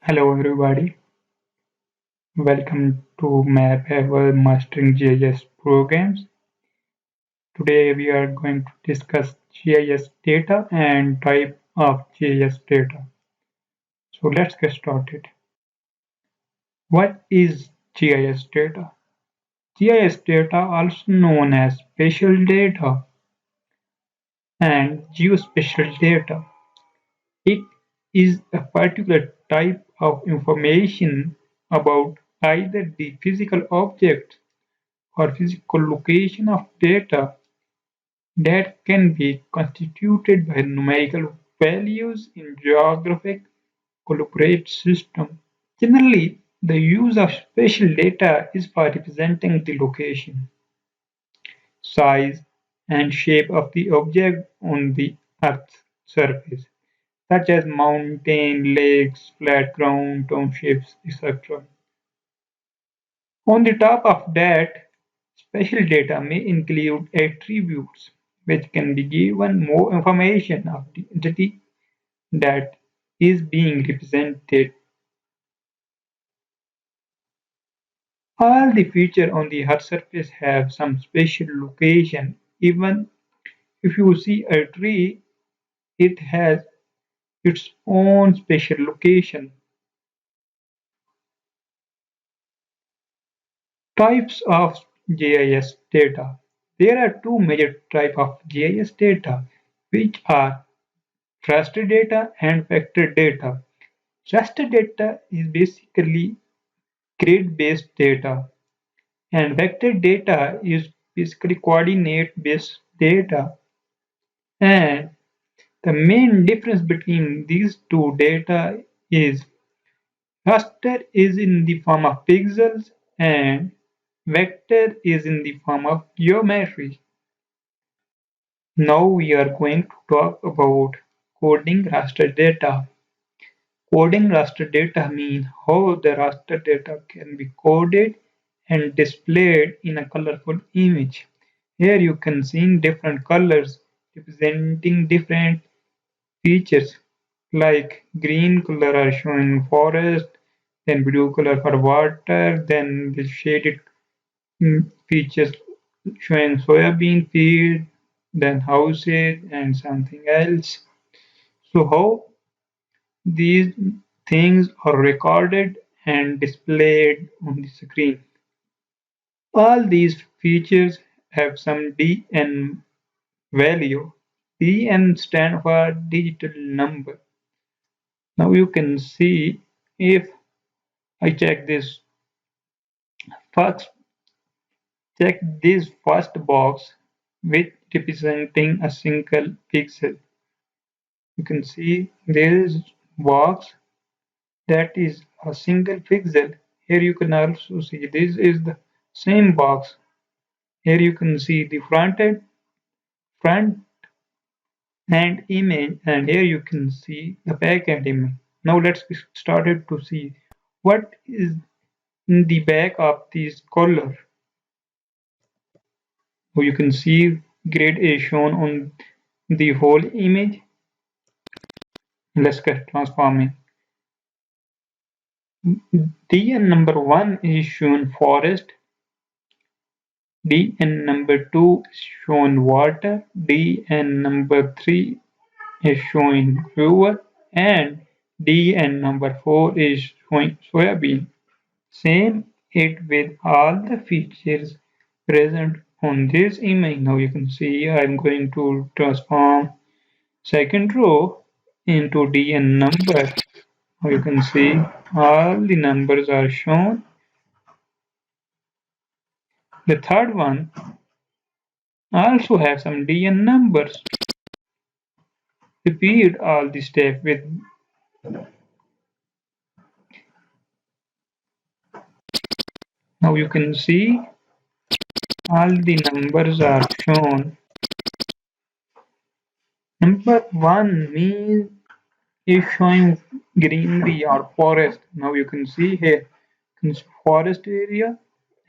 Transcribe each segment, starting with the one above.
Hello everybody, welcome to Mapever Mastering GIS Programs. Today we are going to discuss GIS data and type of GIS data. So let's get started. What is GIS data? GIS data, also known as spatial data and geospatial data. It is a particular type of information about either the physical objects or physical location of data that can be constituted by numerical values in geographic collaborate system. Generally, the use of spatial data is for representing the location, size, and shape of the object on the Earth's surface, such as mountain, lakes, flat ground, townships, etc. On the top of that, spatial data may include attributes which can be given more information of the entity that is being represented. All the features on the Earth surface have some spatial location. Even if you see a tree, it has its own spatial location. Types of GIS data. There are two major types of GIS data, which are raster data and vector data. Raster data is basically grid-based data, and vector data is basically coordinate-based data. And the main difference between these two data is raster is in the form of pixels and vector is in the form of geometry. Now we are going to talk about coding raster data. Coding raster data means how the raster data can be coded and displayed in a colorful image. Here you can see different colors representing different features, like green color are showing forest, then blue color for water, then the shaded features showing soybean field, then houses and something else. So how these things are recorded and displayed on the screen. All these features have some DN value. DN stands for digital number. Now you can see if I first check this first box with representing a single pixel. You can see there is box that is a single pixel. Here you can also see this is the same box. Here you can see the front end image, and here you can see the back end image. Now let's get started to see what is in the back of this color. So you can see grid is shown on the whole image. Let's get transforming. DN number 1 is shown forest, DN number 2 is shown water, DN number 3 is showing river, and DN number 4 is showing soybean. Same it with all the features present on this image. Now you can see I'm going to transform second row into DN number. Now you can see all the numbers are shown. The third one also has some DN numbers. Repeat all the steps with. Now you can see all the numbers are shown. Number 1 means is showing greenery or forest. Now you can see here forest area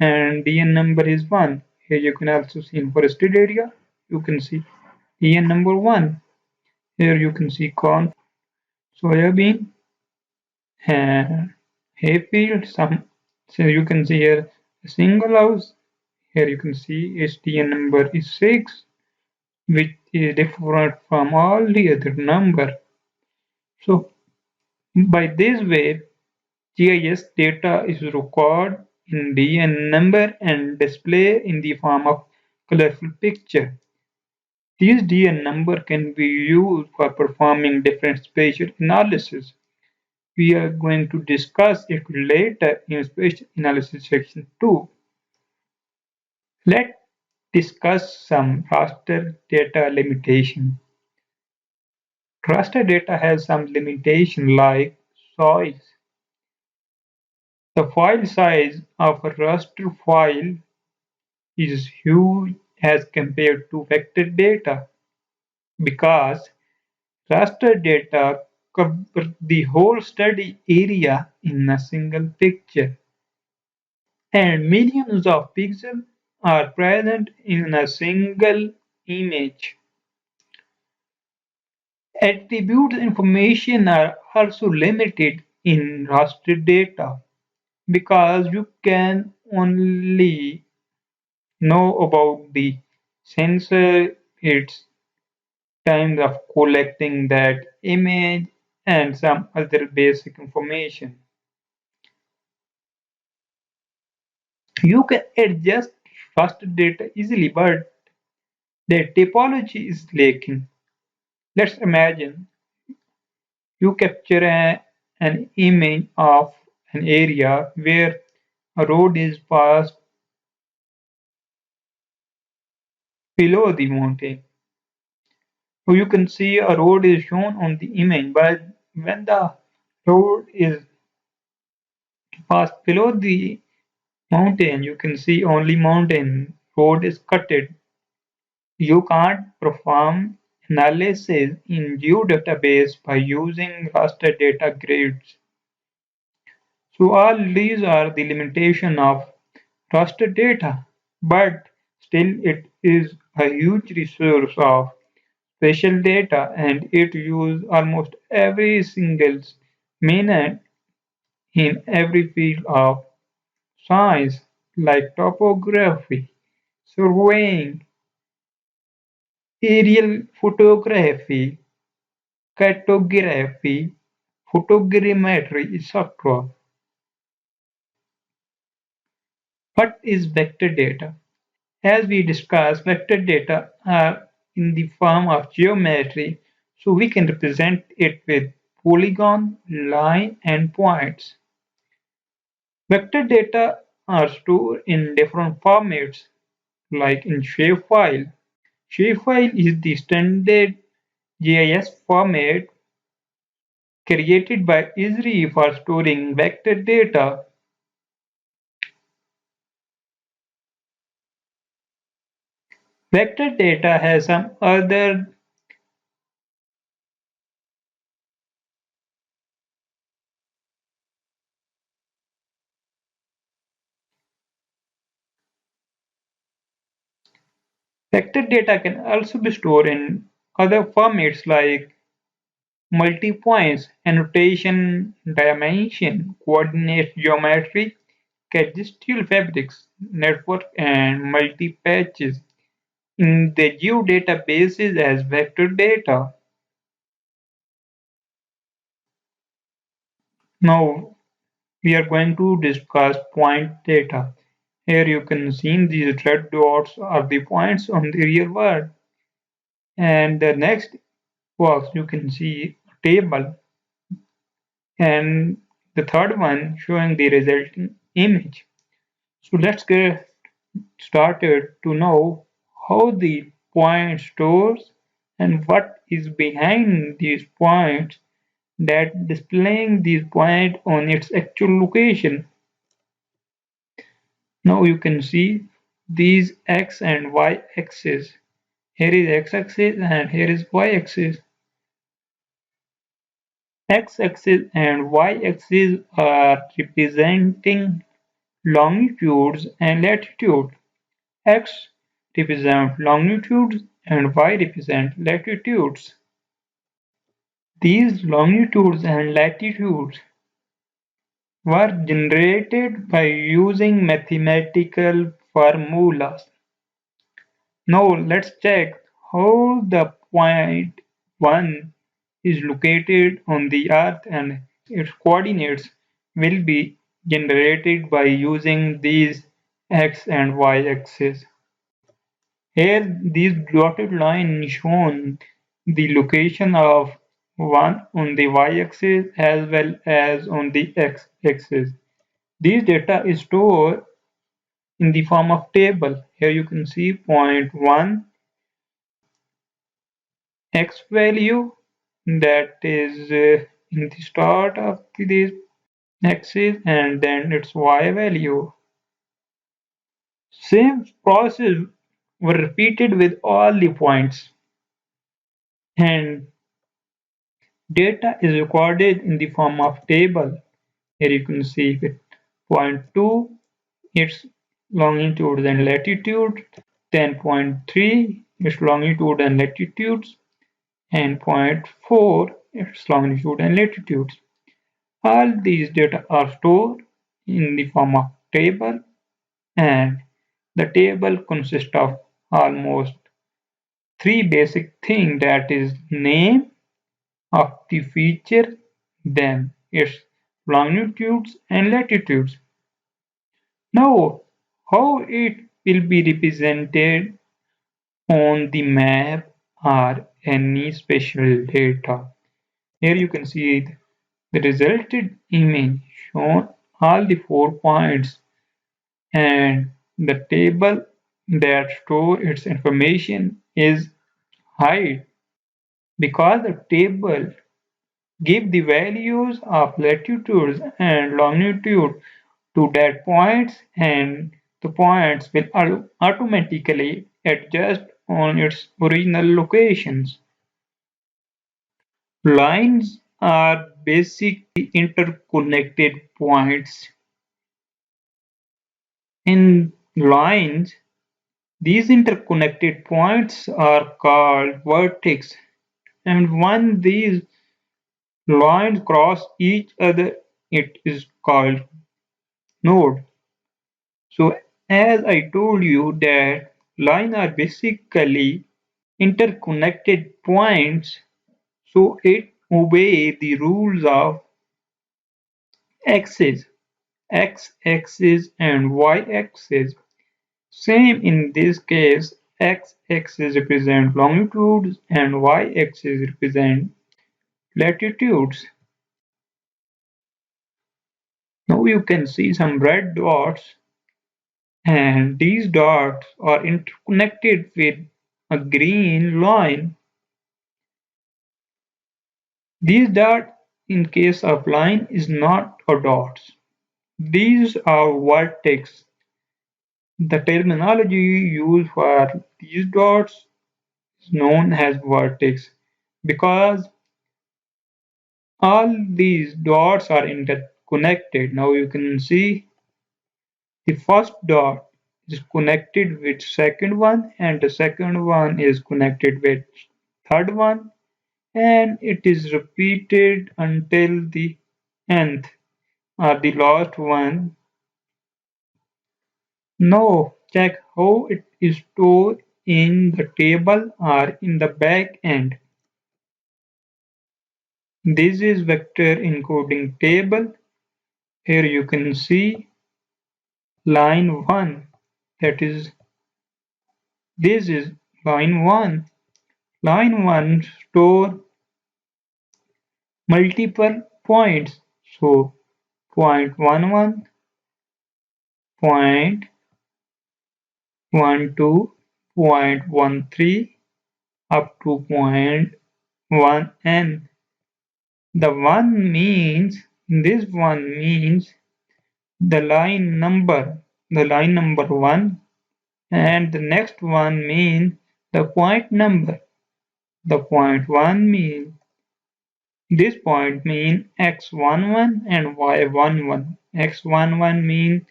and DN number is 1. Here you can also see in forested area. You can see DN number 1. Here you can see corn, soybean, and hayfield. So you can see here a single house. Here you can see STN number is 6, which is different from all the other number. So by this way, GIS data is recorded in DN number and displayed in the form of colorful picture. These DN number can be used for performing different spatial analysis. We are going to discuss it later in spatial analysis section 2. Let's discuss some raster data limitation. Raster data has some limitation like size. The file size of a raster file is huge as compared to vector data because raster data cover the whole study area in a single picture, and millions of pixels are present in a single image. Attribute information are also limited in raster data because you can only know about the sensor, its time of collecting that image, and some other basic information. You can adjust raster data easily, but the topology is lacking. Let's imagine you capture an image of an area where a road is passed below the mountain. So you can see a road is shown on the image, but when the road is passed below the mountain, you can see only mountain. Road is cutted. You can't perform analysis in geodatabase by using raster data grids. So all these are the limitation of raster data, but still it is a huge resource of spatial data and it uses almost every single minute in every field of science like topography, surveying, aerial photography, cartography, photogrammetry, etc. What is vector data? As we discussed, vector data are in the form of geometry, so we can represent it with polygon, line, and points. Vector data are stored in different formats, like in shapefile. Shapefile is the standard GIS format created by Esri for storing vector data. Vector data has some other Vector data can also be stored in other formats like multi-points, annotation, dimension, coordinate geometry, cadastral fabrics, network, and multi-patches in the geodatabases as vector data. Now we are going to discuss point data. Here you can see these red dots are the points on the real world. And the next box you can see a table and the third one showing the resulting image. So let's get started to know how the point stores and what is behind these points that displaying these points on its actual location. Now you can see these x and y axis. Here is x axis and here is y axis. X axis and y axis are representing longitudes and latitude. X represent longitudes and y represent latitudes. These longitudes and latitudes were generated by using mathematical formulas. Now let's check how the point 1 is located on the Earth and its coordinates will be generated by using these x and y axes. Here these dotted lines shown the location of 1 on the y-axis as well as on the x-axis. These data is stored in the form of table. Here you can see point 1 x value that is in the start of this axis and then its y value. Same process were repeated with all the points and data is recorded in the form of table. Here you can see with point 2 its longitude and latitude, then point 3 its longitude and latitudes, and point 4 its longitude and latitudes. All these data are stored in the form of table and the table consists of almost three basic things, that is name of the feature, then its longitudes and latitudes. Now, how it will be represented on the map or any spatial data. Here you can see the resulted image shown all the 4 points and the table that store its information is hide because the table give the values of latitudes and longitude to that points and the points will automatically adjust on its original locations. Lines are basically interconnected points. In lines, these interconnected points are called vertex, and when these lines cross each other, it is called node. So as I told you that lines are basically interconnected points, so it obey the rules of axis, x-axis and y-axis. Same in this case, x-axis represent longitudes and y-axis represent latitudes. Now you can see some red dots and these dots are interconnected with a green line. These dots in case of line is not a dots. These are vertex. The terminology used for these dots is known as vertex because all these dots are interconnected. Now you can see the first dot is connected with second one and the second one is connected with third one and it is repeated until the nth or the last one. Now check how it is stored in the table or in the back end. This is vector encoding table. Here you can see line 1, that is this is line 1. Line 1 store multiple points. So point 11, point 12, point 13 up to point 1n. The one means this one means the line number 1 and the next one means the point number. The point 1 means this point mean x11 and y11. X11 means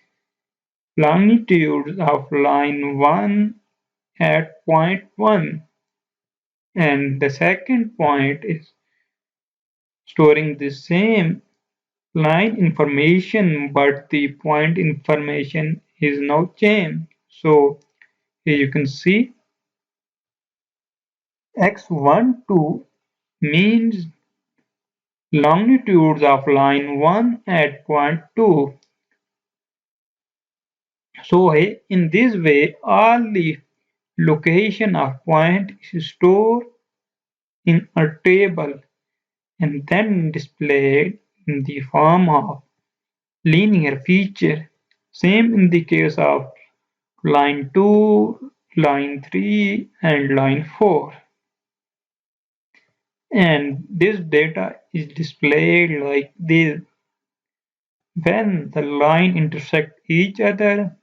longitude of line 1 at point 1 and the second point is storing the same line information, but the point information is now changed. So here you can see x12 means longitudes of line 1 at point 2. So in this way, all the location of point is stored in a table and then displayed in the form of linear feature. Same in the case of line 2, line 3 and line 4. And this data is displayed like this. When the line intersect each other,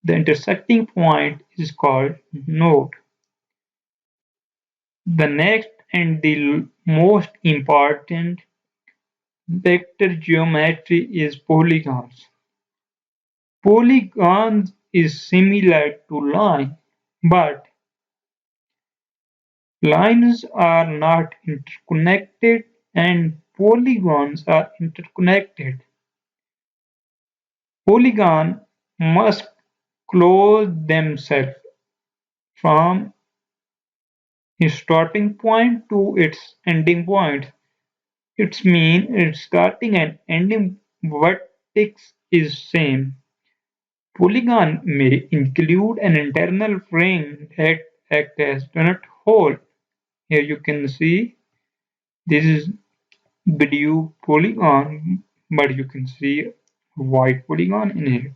the intersecting point is called node. The next and the most important vector geometry is polygons. Polygons is similar to line, but lines are not interconnected and polygons are interconnected. Polygon must close themselves from its starting point to its ending point. It means its starting and ending vertex is same. Polygon may include an internal ring that acts as donut hole. Here you can see this is blue polygon, but you can see white polygon in it.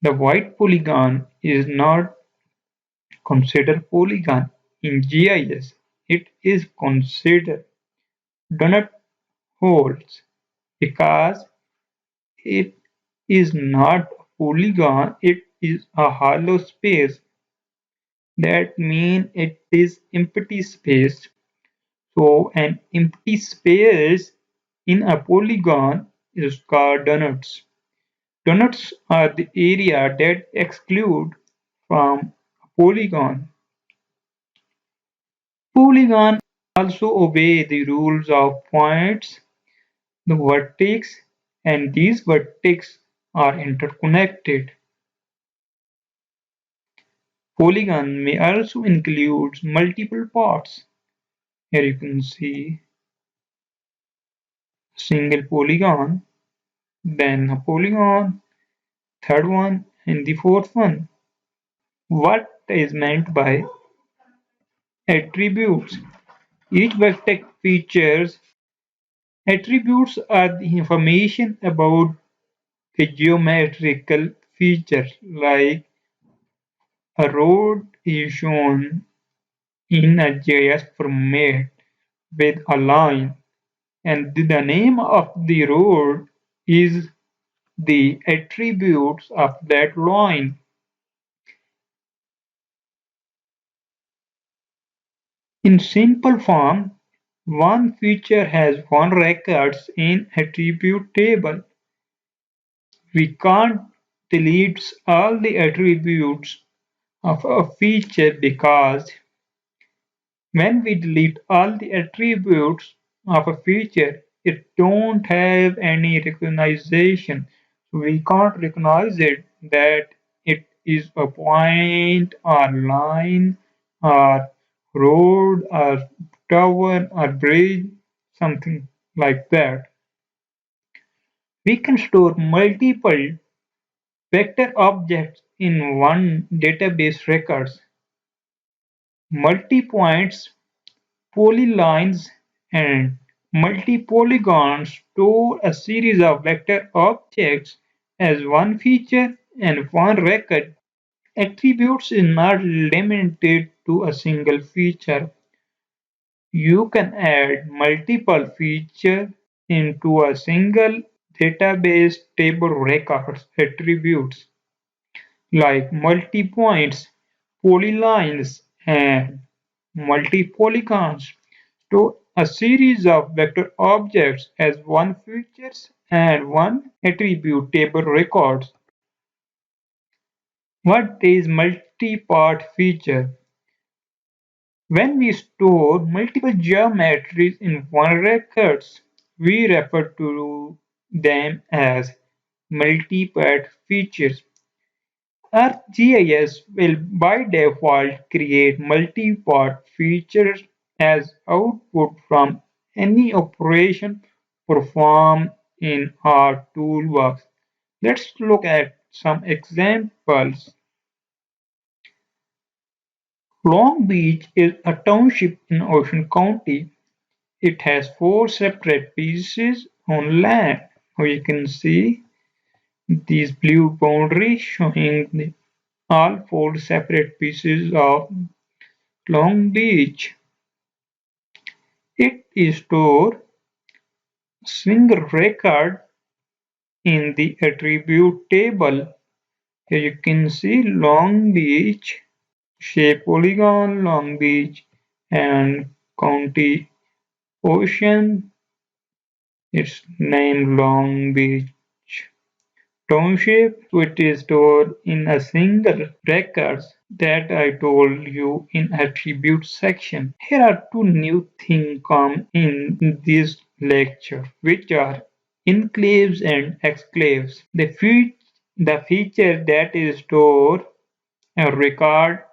The white polygon is not considered polygon in GIS. It is considered donut holes because it is not a polygon, it is a hollow space. That means it is empty space. So an empty space in a polygon is called donuts. Donuts are the area that exclude from a polygon. Polygons also obey the rules of points, the vertex, and these vertices are interconnected. Polygon may also include multiple parts. Here you can see a single polygon, then a polygon, third one, and the fourth one. What is meant by attributes? Each vertex features attributes are the information about a geometrical feature like a road is shown in a GIS format with a line and the name of the road is the attributes of that line. In simple form, one feature has one record in attribute table. We can't delete all the attributes of a feature because when we delete all the attributes of a feature, it don't have any recognition. So we can't recognize it that it is a point or line or road or tower or bridge, something like that. We can store multiple vector objects in one database records. Multi-points, polylines, and multi-polygons store a series of vector objects as one feature and one record. Attributes is not limited to a single feature. You can add multiple features into a single database table records attributes like multi-points, polylines, and multi-polygons to a series of vector objects as one features and one attribute table records. What is multi-part feature? When we store multiple geometries in one record, We refer to them as multipart features. ArcGIS will by default create multi-part features as output from any operation performed in our toolbox. Let's look at some examples. Long Beach is a township in Ocean County. It has four separate pieces on land. We can see these blue boundaries showing all four separate pieces of Long Beach. It is stored single record in the attribute table. Here you can see Long Beach, shape polygon, Long Beach, and county ocean. Its name Long Beach Township. It is stored in a single record that I told you in attribute section. Here are two new things come in this lecture, which are enclaves and exclaves. The feature that is stored a record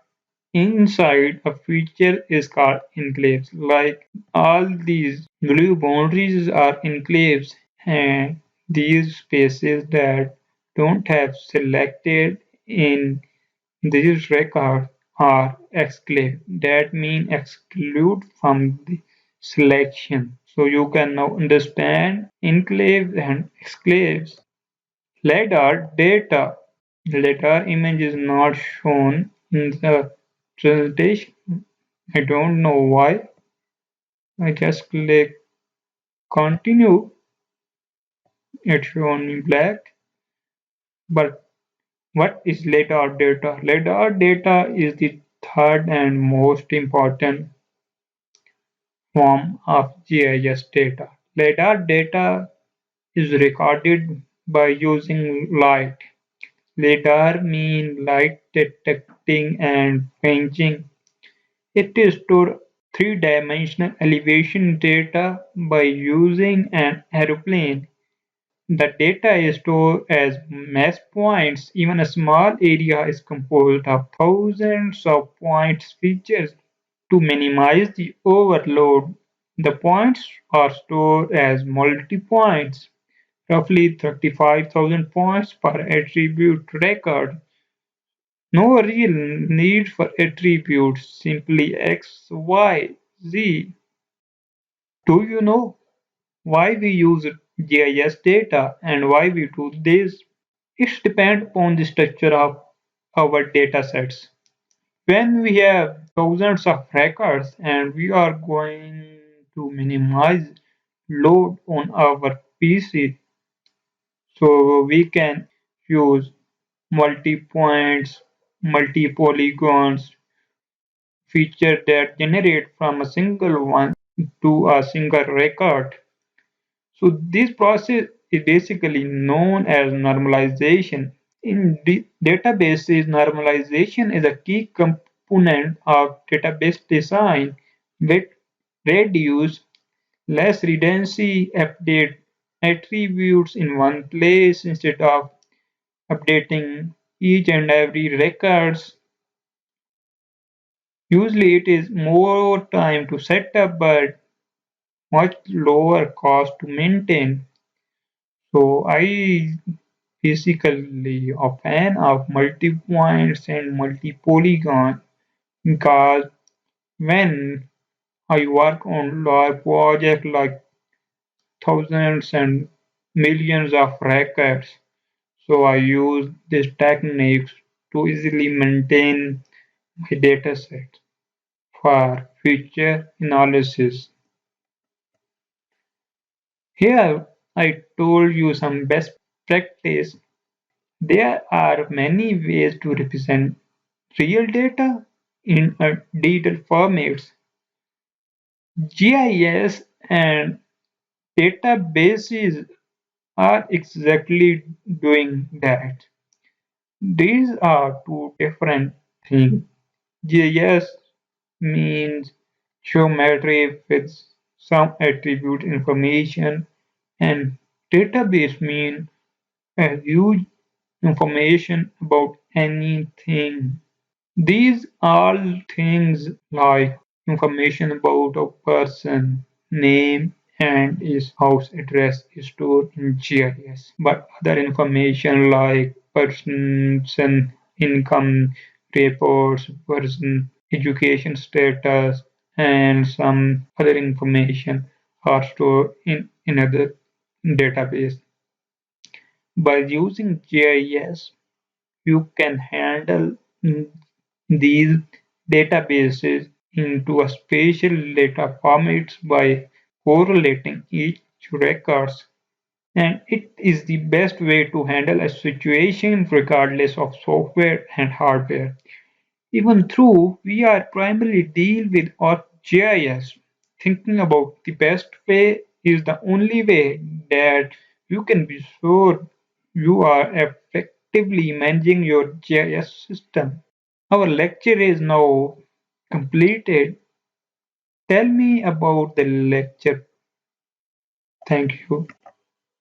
inside a feature is called enclaves. Like all these blue boundaries are enclaves, and these spaces that don't have selected in this record are exclave. That means exclude from the selection. So you can now understand enclaves and exclaves. Lidar data. Lidar image is not shown in the presentation. I don't know why. I just click continue. It's shown in black. But what is lidar data? Lidar data is the third and most important form of GIS data. Lidar data is recorded by using light. Lidar means light detecting and ranging. It stores three-dimensional elevation data by using an aeroplane. The data is stored as mass points. Even a small area is composed of thousands of points features. To minimize the overload, the points are stored as multi-points, roughly 35,000 points per attribute record. No real need for attributes, simply X, Y, Z. Do you know why we use GIS data and why we do this? It depends upon the structure of our data sets. When we have thousands of records and we are going to minimize load on our PC, so we can use multi-points, multi-polygons, feature that generate from a single one to a single record. So this process is basically known as normalization. In databases, normalization is a key component of database design. With reduce less redundancy, update attributes in one place instead of updating each and every records. Usually it is more time to set up but much lower cost to maintain. So I basically a fan of multi-points and multi-polygon because when I work on large projects like thousands and millions of records, so I use these techniques to easily maintain my dataset for future analysis. Here I told you some best practice. There are many ways to represent real data in a digital formats. GIS and databases are exactly doing that. These are two different things. GIS means geometry with some attribute information, And database mean a huge information about anything. These all things like information about a person, name, and his house address is stored in GIS. But other information like person income reports, person education status, and some other information are stored in another database. By using GIS, you can handle these databases into a spatial data formats by correlating each records, and it is the best way to handle a situation regardless of software and hardware. Even though we are primarily deal with ArcGIS, thinking about the best way is the only way that you can be sure you are effectively managing your GIS system. Our lecture is now completed. Tell me about the lecture. Thank you.